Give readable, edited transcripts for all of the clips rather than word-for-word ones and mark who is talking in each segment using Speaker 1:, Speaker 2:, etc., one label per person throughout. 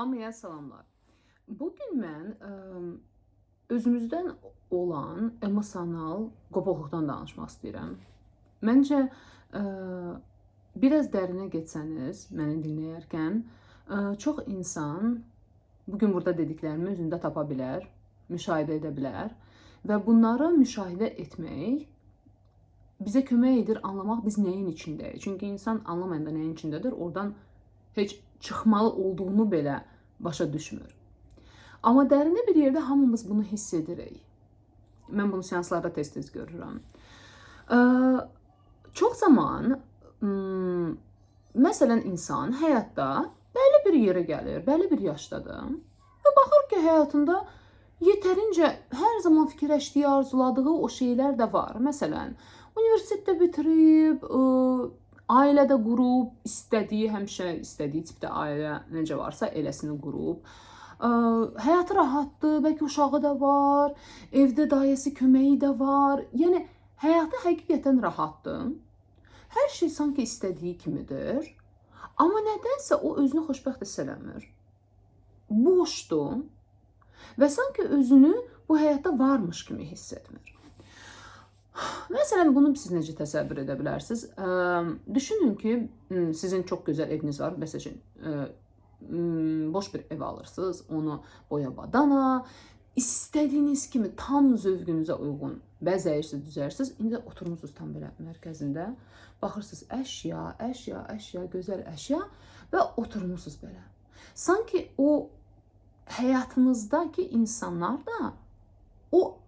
Speaker 1: Hamıya salamlar. Bugün mən özümüzdən olan emosional qopuqluqdan danışmaq istəyirəm. Məncə ə, biraz dərinə getsəniz məni dinləyərkən çox insan bugün burada dediklərimi özündə tapa bilər, müşahidə edə bilər və bunları müşahidə etmək bizə kömək edir anlamaq biz nəyin içindəyik. Çünki insan anlamayanda nəyin içindədir, oradan heç çıxmalı olduğunu belə başa düşmür. Amma dərinə bir yerdə hamımız bunu hiss edirik. Mən bunu seanslarda tez-tez görürəm. Çox zaman, məsələn, insan həyatda bəlli bir yerə gəlir, bəlli bir yaşdadır və baxır ki, həyatında yetərincə hər zaman fikirləşdiyi, arzuladığı o şeylər də var. Məsələn, universitetdə bitirib, ailədə qurub, həmişə istədiyi tipdə ailə necə varsa eləsini qurub. Həyatı rahatdır, bəlkə uşağı da var, evdə dayəsi köməyi də var. Yəni, həyatı həqiqətən rahatdır. Hər şey sanki istədiyi kimidir. Amma nədənsə o özünü xoşbəxt hiss eləmir. Boşdur və sanki özünü bu həyatda varmış kimi hiss etmir. Məsələn, bunu siz necə təsəvvür edə bilərsiniz? Düşünün ki, sizin çox gözəl eviniz var, məsələn, boş bir ev alırsınız, onu boya-badana, istədiyiniz kimi tam zövqünüzə uyğun bəzəyirsiniz, düzərsiniz. İndi oturmusunuz tam belə mərkəzində, baxırsınız əşya, gözəl əşya və oturmusunuz belə. Sanki o həyatınızdakı insanlar da o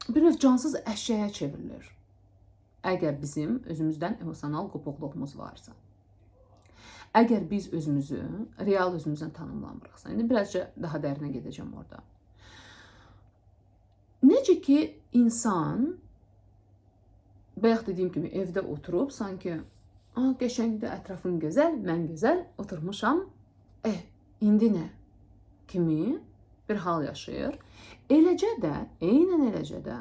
Speaker 1: bir növ cansız əşyaya çevrilir. Əgər bizim özümüzdən emosional qopuqluğumuz varsa. Əgər biz özümüzü, real özümüzdən tanımlamırıqsa. İndi birazca daha dərinə gedəcəm orada. Necə ki, insan, bayaq dediyim kimi evdə oturub, sanki qəşəngdir, ətrafım gözəl, mən gözəl, oturmuşam, indi nə? Kimi bir hal yaşayır. Eynən eləcə də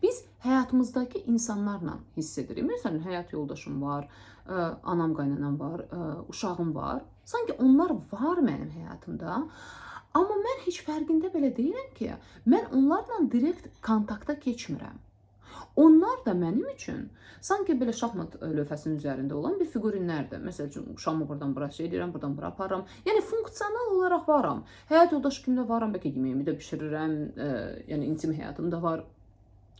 Speaker 1: biz həyatımızdakı insanlarla hiss edirik. Məsələn, həyat yoldaşım var, anam, qaynanam var, uşağım var. Sanki onlar var mənim həyatımda. Amma mən heç fərqində belə deyiləm ki, mən onlarla direkt kontakta keçmirəm. Onlar da mənim üçün sanki belə şahmat lövhəsinin üzərində olan bir figurinlərdir. Məsəl üçün, uşağımı buradan bura şey edirəm, buradan bura aparıram. Yəni, funksional olaraq varam. Həyat yoldaşı kimdə varam, bəlkə yeməyimi də bişirirəm, yəni intim həyatım da var.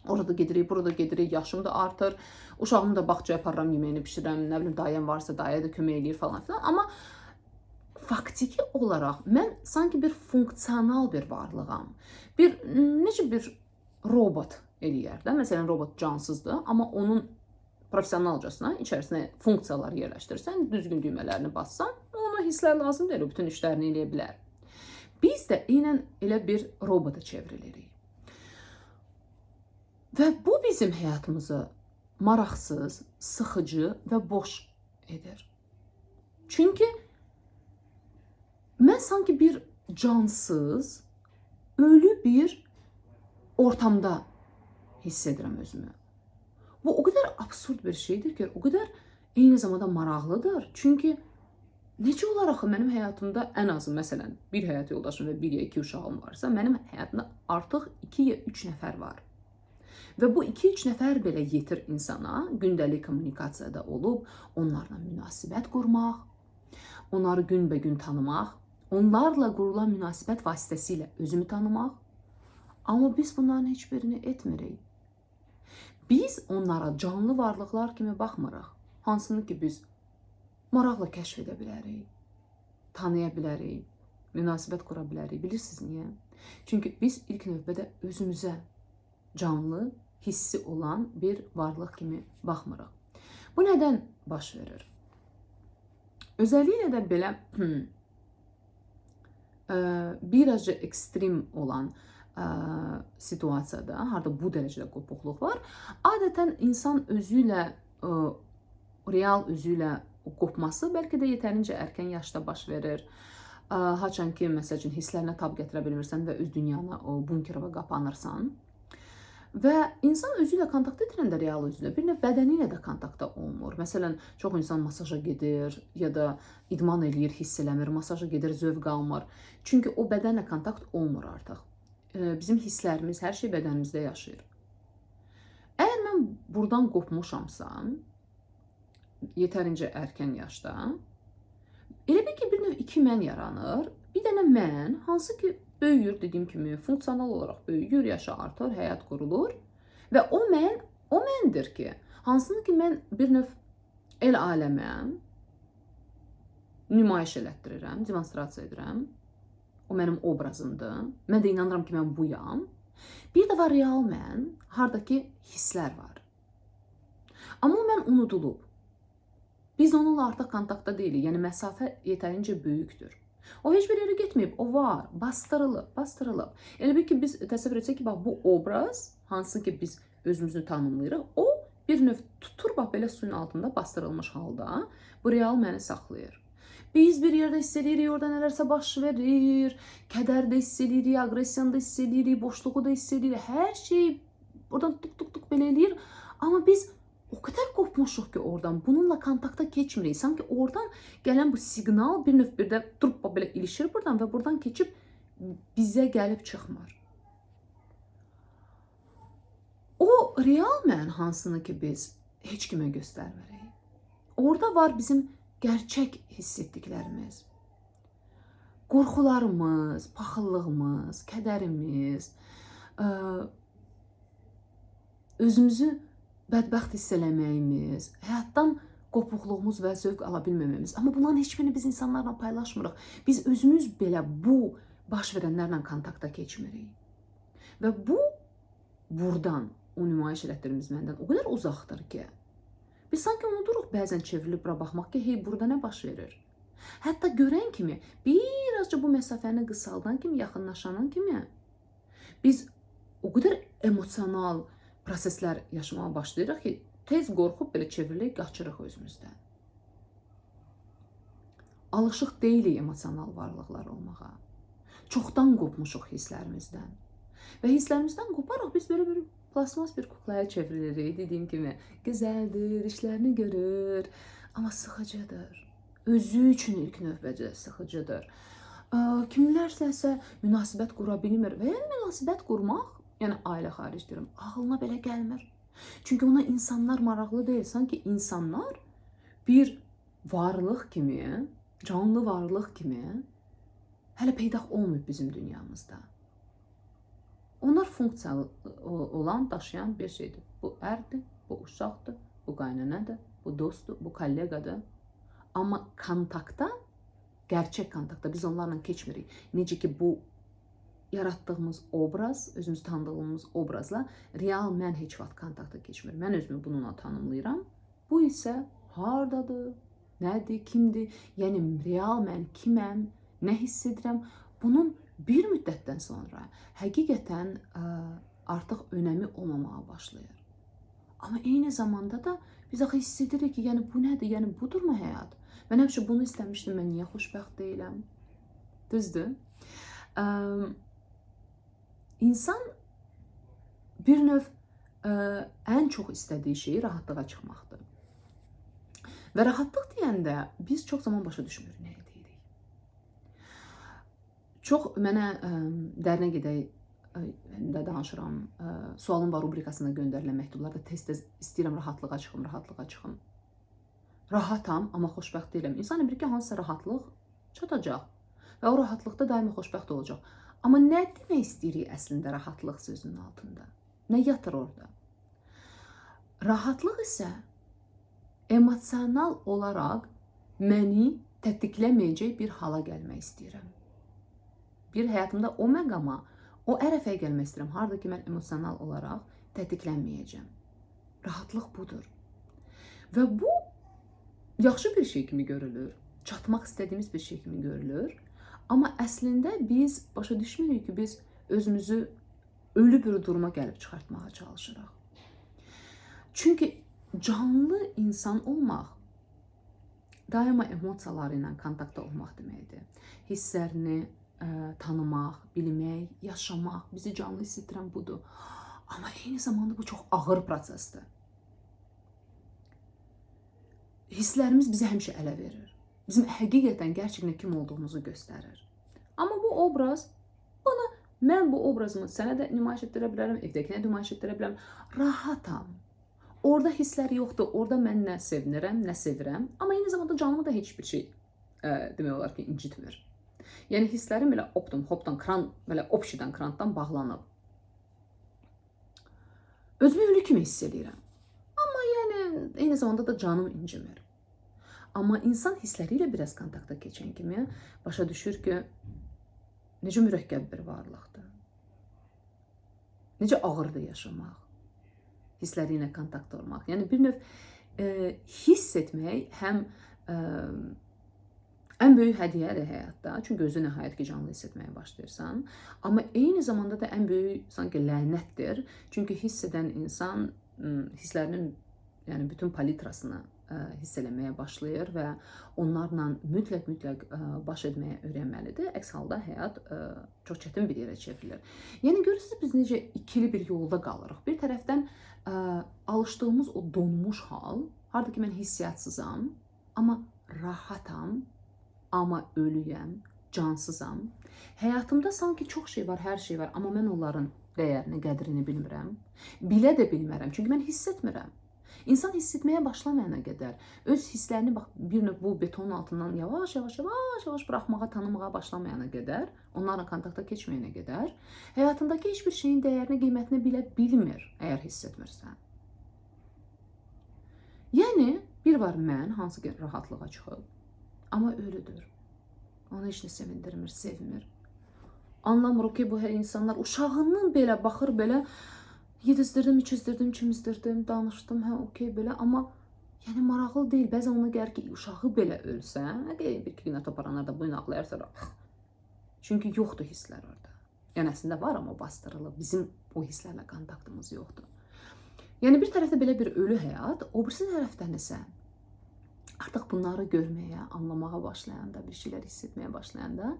Speaker 1: Orada gedirik, burada gedirik, yaşım da artır. Uşağımı da bağçaya aparıram, yeməyini bişirirəm, nə bilim, dayəm varsa daya da kömək eləyir falan filan. Amma faktiki olaraq mən sanki bir funksional bir varlığam. Necə bir robot eləyər də. Məsələn, robot cansızdır, amma onun professionalcasına içərisinə funksiyalar yerləşdirsən, düzgün düymələrini bassan, ona hisslər lazım deyil, bütün işlərini eləyə bilər. Biz də eynən elə bir robota çevrilirik. Və bu bizim həyatımızı maraqsız, sıxıcı və boş edir. Çünki mən sanki bir cansız, ölü bir ortamda hiss edirəm özümü. Bu o qədər absurd bir şeydir ki, o qədər eyni zamanda maraqlıdır. Çünki necə olaraq mənim həyatımda ən azı, məsələn, bir həyat yoldaşım və bir ya iki uşağım varsa, mənim həyatımda artıq 2 ya 3 nəfər var. Və bu 2-3 nəfər belə yetir insana, gündəlik kommunikasiyada olub, onlarla münasibət qurmaq, onları günbəgün tanımaq, onlarla qurulan münasibət vasitəsilə özümü tanımaq. Amma biz bunların heç birini etmirik. Biz onlara canlı varlıqlar kimi baxmırıq. Hansını ki biz maraqla kəşf edə bilərik, tanıya bilərik, münasibət qura bilərik. Bilirsiniz niyə? Çünki biz ilk növbədə özümüzə canlı, hissi olan bir varlıq kimi baxmırıq. Bu nədən baş verir? Özəlliklə də belə birazca ekstrem olan situasiyada, harada bu dərəcədə qopuqluq var, adətən insan özü ilə, real özü ilə qopması bəlkə də yetərincə erkən yaşda baş verir. Haçan ki, məsəl üçün, hisslərinə tab gətirə bilmirsən və öz dünyana o bunkerova qapanırsan. Və insan özü ilə kontakt edirəndə real özü ilə bir növ bədəni ilə də kontaktda olmur. Məsələn, çox insan masaja gedir ya da idman eləyir, hiss eləmir, masaja gedir, zövq almır. Çünki o bədənlə kontakt olmur artıq. Bizim hisslərimiz, hər şey bədənimizdə yaşayır. Əgər mən buradan qopmuşamsa, yetərincə erkən yaşda, elə bil ki, bir növ iki mən yaranır. Bir dənə mən, hansı ki böyüyür, dediyim kimi, funksional olaraq böyüyür, yaşı artır, həyat qurulur. Və o məndir ki, hansını ki mən bir növ el aləmə nümayiş elətdirirəm, demonstrasiya edirəm. O mənim obrazımdır. Mən də inanıram ki, mən buyam. Bir də var real mən, hardakı hisslər var. Amma o mən unudulub. Biz onunla artıq kontaktda deyilik, yəni məsafə yetərincə böyükdür. O heç bir yerə getməyib, o var, bastırılıb. Elə bil ki, biz təsəvvür etsək ki, bax, bu obraz, hansı ki biz özümüzü tanımlayırıq, o bir növ tutur, bax, belə suyun altında bastırılmış halda bu real məni saxlayır. Biz bir yerdə hiss edirik, orada nələrsə baş verir, kədər də hiss edirik, agresiyanı da hiss edirik, boşluğu da hiss edirik, hər şey oradan tuk belə eləyir. Amma biz o qədər qopmuşuq ki oradan, bununla kontakta keçmirik. Sanki oradan gələn bu siqnal bir növ bir də durub belə ilişir buradan və buradan keçib bizə gəlib çıxmır. O real mən hansını ki biz heç kimə göstərmirik. Orada var bizim gerçək hiss etdiklərimiz. Qorxularımız, paxıllığımız, kədərimiz, özümüzü bədbəxt hiss eləməyimiz, həyatdan qopuqluğumuz və zövq ala bilməməyimiz. Amma bunların heç birini biz insanlarla paylaşmırıq. Biz özümüz belə bu baş verənlərlə kontakta keçmirik. Və bu, buradan o nümayiş elətdirimiz məndən o qədər uzaqdır ki, biz sanki unuduruq bəzən çevrilib bura baxmaq ki, hey, burada nə baş verir? Hətta görən kimi, birazca bu məsafəni qısaldan kimi, yaxınlaşanan kimi, biz o qədər emosional proseslər yaşamağa başlayırıq ki, tez qorxub belə çevrilik, qaçırıq özümüzdən. Alışıq deyilik emosional varlıqlar olmağa. Çoxdan qopmuşuq hisslərimizdən. Və hisslərimizdən qoparaq biz belə plasmas bir kuklaya çevrilirik. Dediyim kimi, gözəldir, işlərini görür, amma sıxıcıdır. Özü üçün ilk növbədə sıxıcıdır. Kimlərsə münasibət qura bilmir və yəni münasibət qurmaq, yəni ailə xaric deyirəm, ağlına belə gəlmir. Çünki ona insanlar maraqlı deyil. Sanki insanlar bir varlıq kimi, canlı varlıq kimi hələ peyda olmayıb bizim dünyamızda. Onlar funksiyalı olan, daşıyan bir şeydir. Bu ərdir, bu uşaqdır, bu qaynanadır, bu dostdur, bu kollegadır. Amma kontaktda, gerçək kontaktda biz onlarla keçmirik. Necə ki bu yaratdığımız obraz, özümüzü tanıdığımız obrazla real mən heç vaxt kontakta keçmir. Mən özümü bununla tanımlayıram. Bu isə hardadır, nədir, kimdir? Yəni real mən kiməm, nə hiss edirəm? Bunun bir müddətdən sonra həqiqətən artıq önəmi olmamağa başlayır. Amma eyni zamanda da biz axı hiss edirik ki, yəni bu nədir? Yəni budurmu həyat? Mən həmişə bunu istəmişdim, mən niyə xoşbəxt deyiləm? Düzdür? İnsan bir növ ən çox istədiyi şeyi rahatlığa çıxmaqdır. Və rahatlıq deyəndə biz çox zaman başa düşmürük nə deyirik. Çox mənə dərinə gedək də danışıram. Sualın var rubrikasına göndərilən məktublarda tez-tez istəyirəm rahatlığa çıxım. Rahatam, amma xoşbəxt deyiləm. İnsan bilir ki, hansısa rahatlıq çatacaq və o rahatlıqda daima xoşbəxt olacaq. Amma nə demək istəyirik əslində rahatlıq sözünün altında? Nə yatır orada? Rahatlıq isə emosional olaraq məni tətikləməyəcək bir hala gəlmək istəyirəm. Bir həyatımda o məqama, o ərəfəyə gəlmək istəyirəm. Harada ki, mən emosional olaraq tətiklənməyəcəm. Rahatlıq budur. Və bu yaxşı bir şey kimi görülür. Çatmaq istədiyimiz bir şey kimi görülür. Amma əslində biz başa düşmürük ki, biz özümüzü ölü bir duruma gəlib çıxartmağa çalışırıq. Çünki canlı insan olmaq daima emosiyaları ilə kontaktda olmaq deməkdir. Hisslərini tanımaq, bilmək, yaşamaq, bizi canlı hiss etdirən budur. Amma eyni zamanda bu çox ağır prosesdir. Hisslərimiz bizi həmişə ələ verir. Bizim həqiqətən gerçəkdən kim olduğumuzu göstərir. Amma bu obraz, mən bu obrazımı sənə də nümayiş etdirə bilərəm, evdəkinə nümayiş etdirə bilərəm. Rahatam. Orada hisslər yoxdur. Orada mən nə sevinirəm, nə sevirəm. Amma eyni zamanda canımı da heç bir şey demək olar ki, incitmir. Yəni hisslərim belə hopdan, belə opşidən, krantdan bağlanıb. Özümü ölü kimi hiss edirəm. Amma yəni eyni zamanda da canım incimir. Amma insan hissləri ilə biraz kontakta keçən kimi başa düşür ki, necə mürəkkəb bir varlıqdır. Necə ağırdır yaşamaq. Hissləri ilə kontakt olmaq. Yəni bir növ hiss etmək həm ən böyük hədiyyədir həyatda. Çünki özü nəhayət ki, canlı hiss etməyə başlayırsan. Amma eyni zamanda da ən böyük sanki lənətdir. Çünki hiss edən insan hisslərinin yəni bütün palitrasını hiss eləməyə başlayır və onlarla mütləq baş etməyə öyrənməlidir. Əks halda həyat çox çətin bir yerə çevrilir. Yəni görürsünüz biz necə ikili bir yolda qalırıq. Bir tərəfdən alışdığımız o donmuş hal, harda ki mən hissiyatsızam, amma rahatam, amma ölüyəm, cansızam. Həyatımda sanki çox şey var, hər şey var, amma mən onların dəyərini, qədrini bilmirəm. Bilə də bilmərəm, çünki mən hiss etmirəm. İnsan hiss etməyə başlamayana qədər, öz hisslərini bir növ bu betonun altından yavaş-yavaş buraxmağa, tanımağa başlamayana qədər, onlarla kontakta keçməyənə qədər, həyatındakı heç bir şeyin dəyərini, qiymətini bilə bilmir, əgər hiss etmirsən. Yəni, bir var mən, hansı ki rahatlığa çıxıb, amma ölüdür. Onu heç nə sevindirmir, sevmir. Anlamır ki, bu insanlar uşağının belə baxır, belə yedizdirdim, içizdirdim, çimizdirdim, danışdım, okey belə, amma yəni maraqlı deyil. Bəzən ona gəlir ki, uşağı belə ölsə, bir-iki günə toparanlar da boyun ağlayarsa, çünki yoxdur hisslər orada. Yəni əslində var, amma bastırılıb. Bizim o hisslərlə kontaktımız yoxdur. Yəni bir tərəfdə belə bir ölü həyat, o birisi tərəfdən isə artıq bunları görməyə, anlamağa başlayanda, bir şeylər hiss etməyə başlayanda,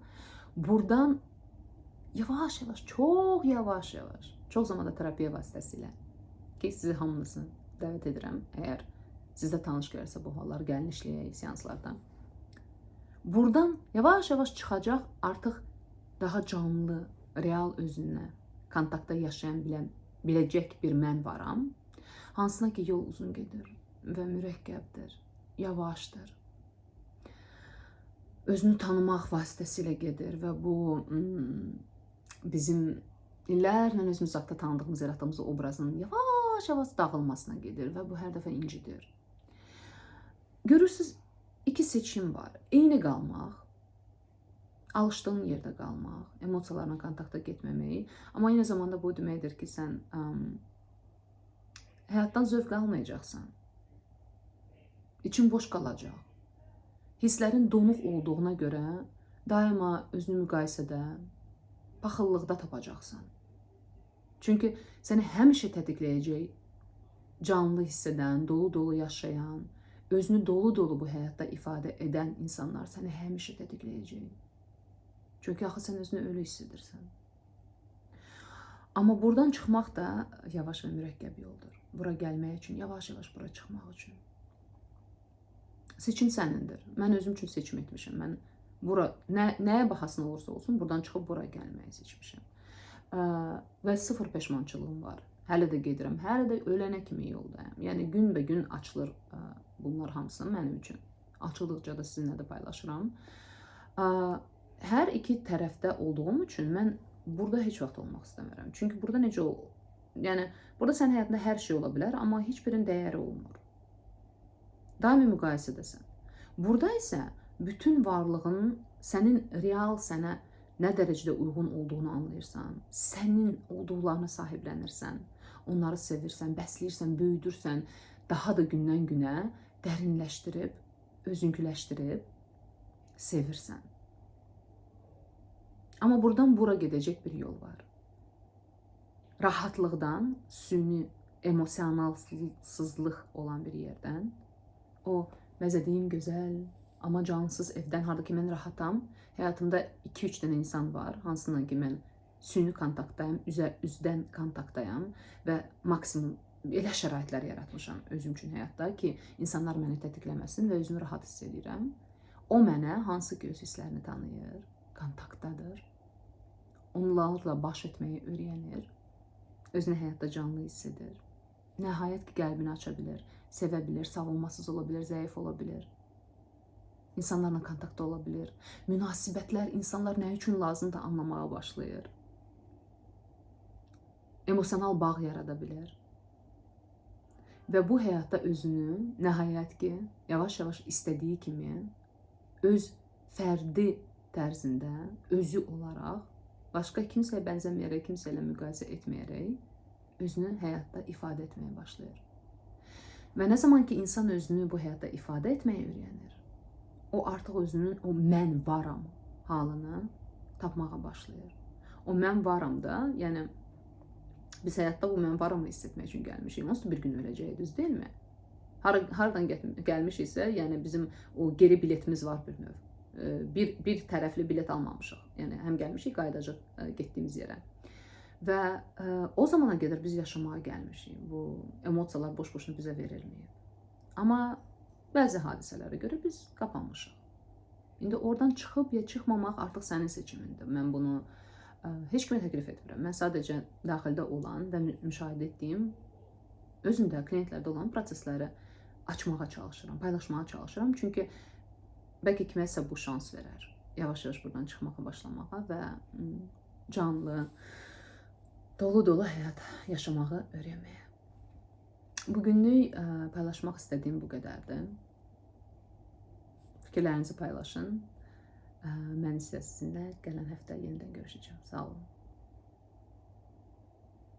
Speaker 1: buradan yavaş-yavaş, çox yavaş-yavaş, çox zamanda terapiya vasitəsilə ki, sizi hamınızı dəvət edirəm, əgər sizdə tanış görərsə bu hallar, gəlin işləyək seanslarda. Buradan yavaş-yavaş çıxacaq artıq daha canlı, real özünlə kontaktda yaşayan biləcək bir mən varam. Hansına ki, yol uzun gedir və mürəkkəbdir, yavaşdır. Özünü tanımaq vasitəsilə gedir və bu bizim illərlə özümüz haqda tanıdığımız, yaratdığımız obrazın yavaş-yavaş dağılmasına gedir və bu hər dəfə incidir. Görürsünüz, iki seçim var. Eyni qalmaq, alışdığın yerdə qalmaq, emosiyalarla kontakta getməmək. Amma eyni zamanda bu deməkdir ki, sən həyatdan zövq almayacaqsan. İçin boş qalacaq. Hisslərin donuq olduğuna görə daima özünü müqayisədə, baxıllıqda tapacaqsan. Çünki səni həmişə tətikləyəcək canlı hiss edən, dolu-dolu yaşayan, özünü dolu-dolu bu həyatda ifadə edən insanlar səni həmişə tətikləyəcək. Çünki axı sən özünü ölü hiss edirsən. Amma buradan çıxmaq da yavaş və mürəkkəb yoldur. Bura gəlmək üçün, yavaş-yavaş bura çıxmaq üçün. Seçim sənindir. Mən özüm üçün seçim etmişəm. Mən nəyə baxasın olursa olsun, buradan çıxıb bura gəlməyi seçmişəm. Və sıfır peşmançılığım var. Hələ də gedirəm, hələ də ölənə kimi yoldayım. Yəni günbəgün açılır bunlar hamısı mənim üçün. Açıldıqca da sizinlə də paylaşıram. Hər iki tərəfdə olduğum üçün mən burada heç vaxt olmaq istəmirəm. Çünki burada necə olur? Yəni, burada sənin həyatında hər şey ola bilər, amma heç birinin dəyəri olmur. Daimi müqayisədəsən. Burada isə bütün varlığın sənin real sənə nə dərəcədə uyğun olduğunu anlayırsan, sənin olduqlarına sahiblənirsən, onları sevirsən, bəsləyirsən, böyüdürsən, daha da gündən günə dərinləşdirib, özünküləşdirib, sevirsən. Amma buradan bura gedəcək bir yol var. Rahatlıqdan, süni, emosionalsızlıq olan bir yerdən, o məzədiyim gözəl, amma cansız evdən, harada ki mən rahatam, həyatımda 2-3 dənə insan var, hansından ki mən süni kontaktdayım, üzdən kontaktdayım və maksimum elə şəraitlər yaratmışam özüm üçün həyatda ki, insanlar məni tətikləməsin və özümü rahat hiss edirəm. O mənə hansı ki öz hisslərini tanıyır, kontaktdadır. Onlarla baş etməyi öyrənir. Özünü həyatda canlı hiss edir. Nəhayət ki, qəlbini aça bilir, sevə bilir, savunmasız ola bilir, zəif ola bilir. İnsanlarla kontaktda ola bilir. Münasibətlər, insanlar nə üçün lazımdır anlamağa başlayır. Emosional bağ yarada bilir. Və bu həyatda özünü nəhayət ki, yavaş-yavaş istədiyi kimi öz fərdi tərzində, özü olaraq, başqa kimsəyə bənzəməyərək, kimsə ilə müqayisə etməyərək, özünü həyatda ifadə etməyə başlayır. Və nə zaman ki, insan özünü bu həyatda ifadə etməyə öyrənir, o artıq özünün o mən varam halını tapmağa başlayır. O mən varam da, yəni biz həyatda bu mən varamı hiss etmək üçün gəlmişik. Onsuz bir gün öləcəyik, düz deyilmi? Hardan gəlmişiksə, yəni bizim o geri biletimiz var bir növ. Bir tərəfli bilet almamışıq. Yəni həm gəlmişik, qayıdacaq getdiyimiz yerə. Və o zamana qədər biz yaşamağa gəlmişik. Bu emosiyalar boş-boşuna bizə verilməyib. Amma bəzi hadisələrə görə biz qapanmışıq. İndi oradan çıxıb ya çıxmamaq artıq sənin seçimindir. Mən bunu heç kimə təklif etmirəm. Mən sadəcə daxildə olan və müşahidə etdiyim, özümdə klientlərdə olan prosesləri açmağa çalışıram, paylaşmağa çalışıram. Çünki bəlkə kiməsə bu şans verər. Yavaş-yavaş buradan çıxmağa başlamağa və canlı, dolu-dolu həyat yaşamağı öyrənməyə. Bugünlük paylaşmaq istədiyim bu qədərdir. Fikirlərinizi paylaşın. Mən isə sizinlə gələn həftə yenidən görüşəcəm. Sağ olun.